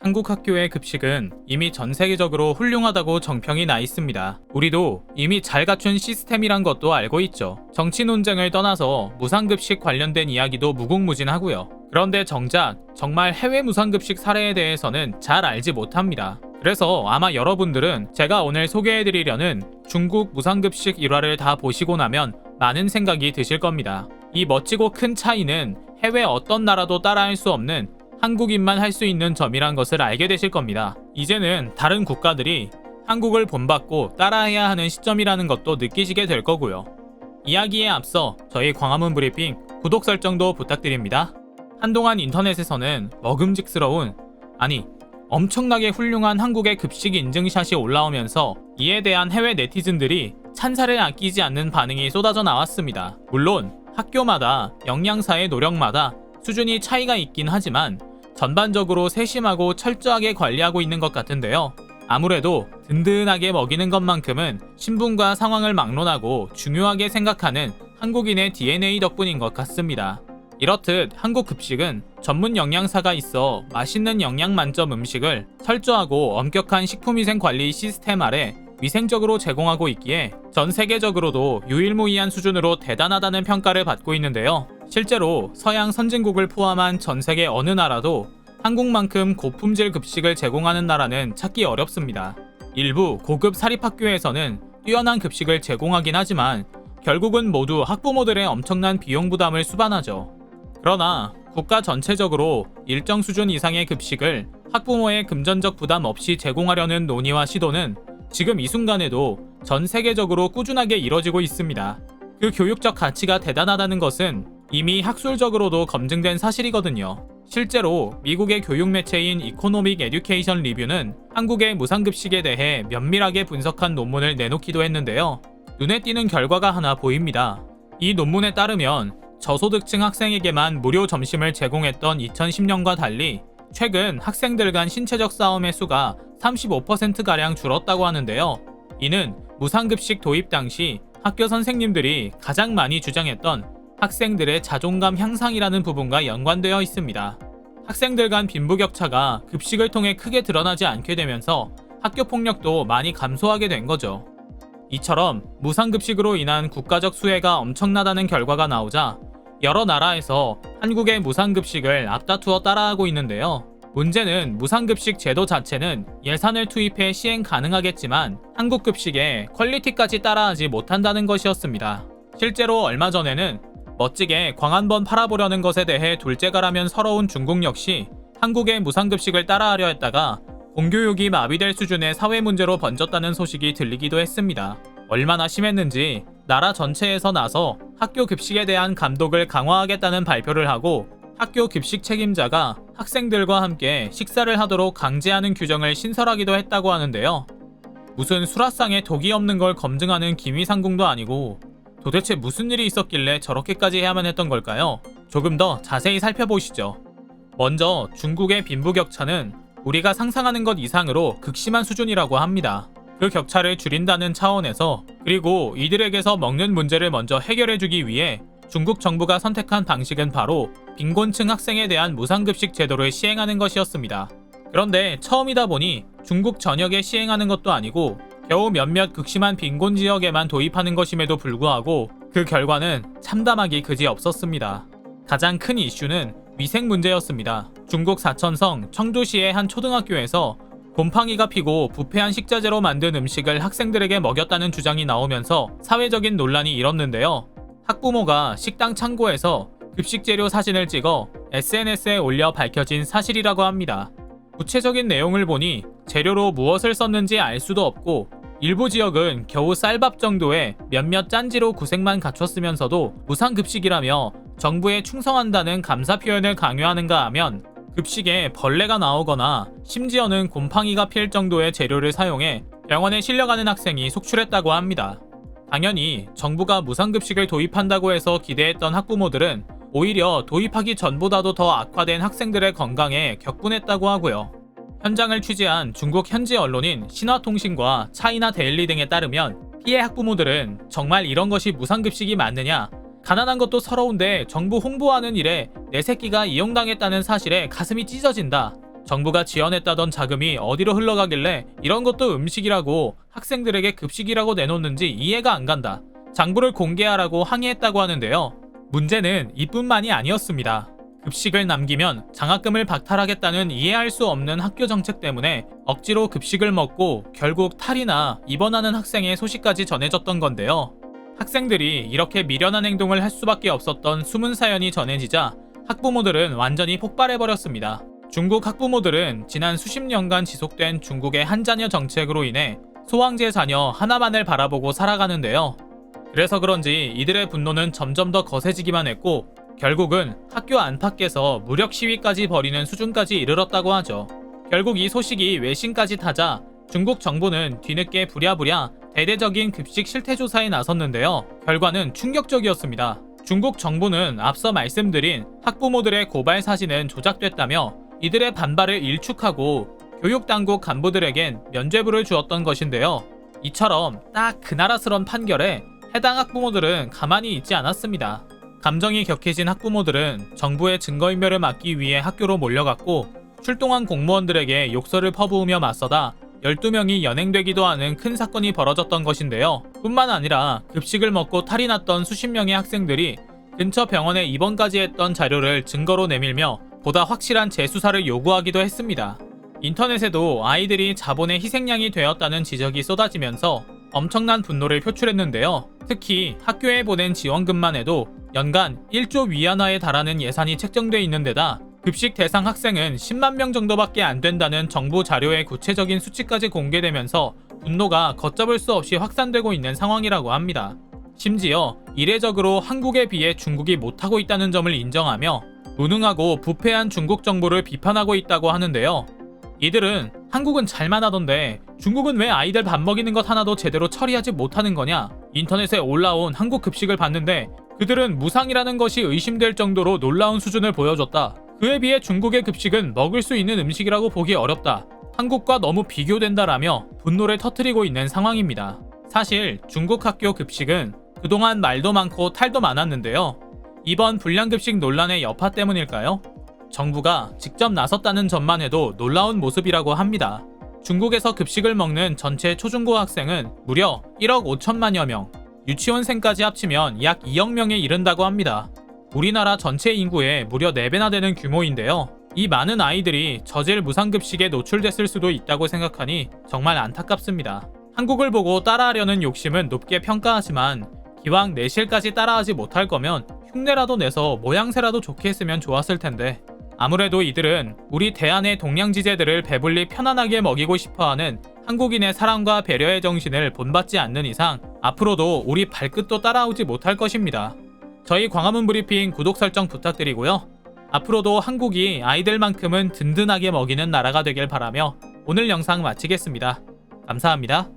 한국 학교의 급식은 이미 전 세계적으로 훌륭하다고 정평이 나 있습니다. 우리도 이미 잘 갖춘 시스템이란 것도 알고 있죠. 정치 논쟁을 떠나서 무상급식 관련된 이야기도 무궁무진하고요. 그런데 정작 정말 해외 무상급식 사례에 대해서는 잘 알지 못합니다. 그래서 아마 여러분들은 제가 오늘 소개해드리려는 중국 무상급식 일화를 다 보시고 나면 많은 생각이 드실 겁니다. 이 멋지고 큰 차이는 해외 어떤 나라도 따라할 수 없는 한국인만 할 수 있는 점이란 것을 알게 되실 겁니다. 이제는 다른 국가들이 한국을 본받고 따라해야 하는 시점이라는 것도 느끼시게 될 거고요. 이야기에 앞서 저희 광화문 브리핑 구독 설정도 부탁드립니다. 한동안 인터넷에서는 먹음직스러운, 아니 엄청나게 훌륭한 한국의 급식 인증샷이 올라오면서 이에 대한 해외 네티즌들이 찬사를 아끼지 않는 반응이 쏟아져 나왔습니다. 물론 학교마다 영양사의 노력마다 수준이 차이가 있긴 하지만 전반적으로 세심하고 철저하게 관리하고 있는 것 같은데요. 아무래도 든든하게 먹이는 것만큼은 신분과 상황을 막론하고 중요하게 생각하는 한국인의 DNA 덕분인 것 같습니다. 이렇듯 한국 급식은 전문 영양사가 있어 맛있는 영양 만점 음식을 철저하고 엄격한 식품위생관리 시스템 아래 위생적으로 제공하고 있기에 전 세계적으로도 유일무이한 수준으로 대단하다는 평가를 받고 있는데요. 실제로 서양 선진국을 포함한 전 세계 어느 나라도 한국만큼 고품질 급식을 제공하는 나라는 찾기 어렵습니다. 일부 고급 사립학교에서는 뛰어난 급식을 제공하긴 하지만 결국은 모두 학부모들의 엄청난 비용 부담을 수반하죠. 그러나 국가 전체적으로 일정 수준 이상의 급식을 학부모의 금전적 부담 없이 제공하려는 논의와 시도는 지금 이 순간에도 전 세계적으로 꾸준하게 이뤄지고 있습니다. 그 교육적 가치가 대단하다는 것은 이미 학술적으로도 검증된 사실이거든요. 실제로 미국의 교육 매체인 이코노믹 에듀케이션 리뷰는 한국의 무상급식에 대해 면밀하게 분석한 논문을 내놓기도 했는데요. 눈에 띄는 결과가 하나 보입니다. 이 논문에 따르면 저소득층 학생에게만 무료 점심을 제공했던 2010년과 달리 최근 학생들 간 신체적 싸움의 수가 35%가량 줄었다고 하는데요. 이는 무상급식 도입 당시 학교 선생님들이 가장 많이 주장했던 학생들의 자존감 향상이라는 부분과 연관되어 있습니다. 학생들 간 빈부격차가 급식을 통해 크게 드러나지 않게 되면서 학교 폭력도 많이 감소하게 된 거죠. 이처럼 무상급식으로 인한 국가적 수혜가 엄청나다는 결과가 나오자 여러 나라에서 한국의 무상급식을 앞다투어 따라하고 있는데요. 문제는 무상급식 제도 자체는 예산을 투입해 시행 가능하겠지만 한국 급식의 퀄리티까지 따라하지 못한다는 것이었습니다. 실제로 얼마 전에는 멋지게 광 한번 팔아보려는 것에 대해 둘째가라면 서러운 중국 역시 한국의 무상급식을 따라하려 했다가 공교육이 마비될 수준의 사회 문제로 번졌다는 소식이 들리기도 했습니다. 얼마나 심했는지 나라 전체에서 나서 학교 급식에 대한 감독을 강화하겠다는 발표를 하고 학교 급식 책임자가 학생들과 함께 식사를 하도록 강제하는 규정을 신설하기도 했다고 하는데요. 무슨 수라상에 독이 없는 걸 검증하는 기미상궁도 아니고 도대체 무슨 일이 있었길래 저렇게까지 해야만 했던 걸까요? 조금 더 자세히 살펴보시죠. 먼저 중국의 빈부격차는 우리가 상상하는 것 이상으로 극심한 수준이라고 합니다. 그 격차를 줄인다는 차원에서 그리고 이들에게서 먹는 문제를 먼저 해결해주기 위해 중국 정부가 선택한 방식은 바로 빈곤층 학생에 대한 무상급식 제도를 시행하는 것이었습니다. 그런데 처음이다 보니 중국 전역에 시행하는 것도 아니고 겨우 몇몇 극심한 빈곤 지역에만 도입하는 것임에도 불구하고 그 결과는 참담하기 그지없었습니다. 가장 큰 이슈는 위생 문제였습니다. 중국 사천성 청주시의 한 초등학교에서 곰팡이가 피고 부패한 식자재로 만든 음식을 학생들에게 먹였다는 주장이 나오면서 사회적인 논란이 일었는데요. 학부모가 식당 창고에서 급식 재료 사진을 찍어 SNS에 올려 밝혀진 사실이라고 합니다. 구체적인 내용을 보니 재료로 무엇을 썼는지 알 수도 없고 일부 지역은 겨우 쌀밥 정도의 몇몇 짠지로 구색만 갖췄으면서도 무상급식이라며 정부에 충성한다는 감사 표현을 강요하는가 하면 급식에 벌레가 나오거나 심지어는 곰팡이가 필 정도의 재료를 사용해 병원에 실려가는 학생이 속출했다고 합니다. 당연히 정부가 무상급식을 도입한다고 해서 기대했던 학부모들은 오히려 도입하기 전보다도 더 악화된 학생들의 건강에 격분했다고 하고요. 현장을 취재한 중국 현지 언론인 신화통신과 차이나 데일리 등에 따르면 피해 학부모들은 정말 이런 것이 무상급식이 맞느냐, 가난한 것도 서러운데 정부 홍보하는 일에 내 새끼가 이용당했다는 사실에 가슴이 찢어진다, 정부가 지원했다던 자금이 어디로 흘러가길래 이런 것도 음식이라고 학생들에게 급식이라고 내놓는지 이해가 안 간다. 장부를 공개하라고 항의했다고 하는데요. 문제는 이뿐만이 아니었습니다. 급식을 남기면 장학금을 박탈하겠다는 이해할 수 없는 학교 정책 때문에 억지로 급식을 먹고 결국 탈이나 입원하는 학생의 소식까지 전해졌던 건데요. 학생들이 이렇게 미련한 행동을 할 수밖에 없었던 숨은 사연이 전해지자 학부모들은 완전히 폭발해버렸습니다. 중국 학부모들은 지난 수십 년간 지속된 중국의 한자녀 정책으로 인해 소황제 자녀 하나만을 바라보고 살아가는데요. 그래서 그런지 이들의 분노는 점점 더 거세지기만 했고 결국은 학교 안팎에서 무력 시위까지 벌이는 수준까지 이르렀다고 하죠. 결국 이 소식이 외신까지 타자 중국 정부는 뒤늦게 부랴부랴 대대적인 급식 실태 조사에 나섰는데요. 결과는 충격적이었습니다. 중국 정부는 앞서 말씀드린 학부모들의 고발 사진은 조작됐다며 이들의 반발을 일축하고 교육당국 간부들에겐 면죄부를 주었던 것인데요. 이처럼 딱 그 나라스런 판결에 해당 학부모들은 가만히 있지 않았습니다. 감정이 격해진 학부모들은 정부의 증거인멸을 막기 위해 학교로 몰려갔고 출동한 공무원들에게 욕설을 퍼부으며 맞서다 12명이 연행되기도 하는 큰 사건이 벌어졌던 것인데요. 뿐만 아니라 급식을 먹고 탈이 났던 수십 명의 학생들이 근처 병원에 입원까지 했던 자료를 증거로 내밀며 보다 확실한 재수사를 요구하기도 했습니다. 인터넷에도 아이들이 자본의 희생양이 되었다는 지적이 쏟아지면서 엄청난 분노를 표출했는데요. 특히 학교에 보낸 지원금만 해도 연간 1조 위안화에 달하는 예산이 책정돼 있는 데다 급식 대상 학생은 10만 명 정도밖에 안 된다는 정부 자료의 구체적인 수치까지 공개되면서 분노가 걷잡을 수 없이 확산되고 있는 상황이라고 합니다. 심지어 이례적으로 한국에 비해 중국이 못하고 있다는 점을 인정하며 무능하고 부패한 중국 정부를 비판하고 있다고 하는데요. 이들은 한국은 잘만 하던데 중국은 왜 아이들 밥 먹이는 것 하나도 제대로 처리하지 못하는 거냐? 인터넷에 올라온 한국 급식을 봤는데 그들은 무상이라는 것이 의심될 정도로 놀라운 수준을 보여줬다. 그에 비해 중국의 급식은 먹을 수 있는 음식이라고 보기 어렵다. 한국과 너무 비교된다라며 분노를 터뜨리고 있는 상황입니다. 사실 중국 학교 급식은 그동안 말도 많고 탈도 많았는데요. 이번 불량급식 논란의 여파 때문일까요? 정부가 직접 나섰다는 점만 해도 놀라운 모습이라고 합니다. 중국에서 급식을 먹는 전체 초중고 학생은 무려 1억 5천만여 명, 유치원생까지 합치면 약 2억 명에 이른다고 합니다. 우리나라 전체 인구의 무려 4배나 되는 규모인데요. 이 많은 아이들이 저질 무상급식에 노출됐을 수도 있다고 생각하니 정말 안타깝습니다. 한국을 보고 따라하려는 욕심은 높게 평가하지만 기왕 내실까지 따라하지 못할 거면 흉내라도 내서 모양새라도 좋게 했으면 좋았을 텐데 아무래도 이들은 우리 대한의 동양지제들을 배불리 편안하게 먹이고 싶어하는 한국인의 사랑과 배려의 정신을 본받지 않는 이상 앞으로도 우리 발끝도 따라오지 못할 것입니다. 저희 광화문 브리핑 구독 설정 부탁드리고요. 앞으로도 한국이 아이들만큼은 든든하게 먹이는 나라가 되길 바라며 오늘 영상 마치겠습니다. 감사합니다.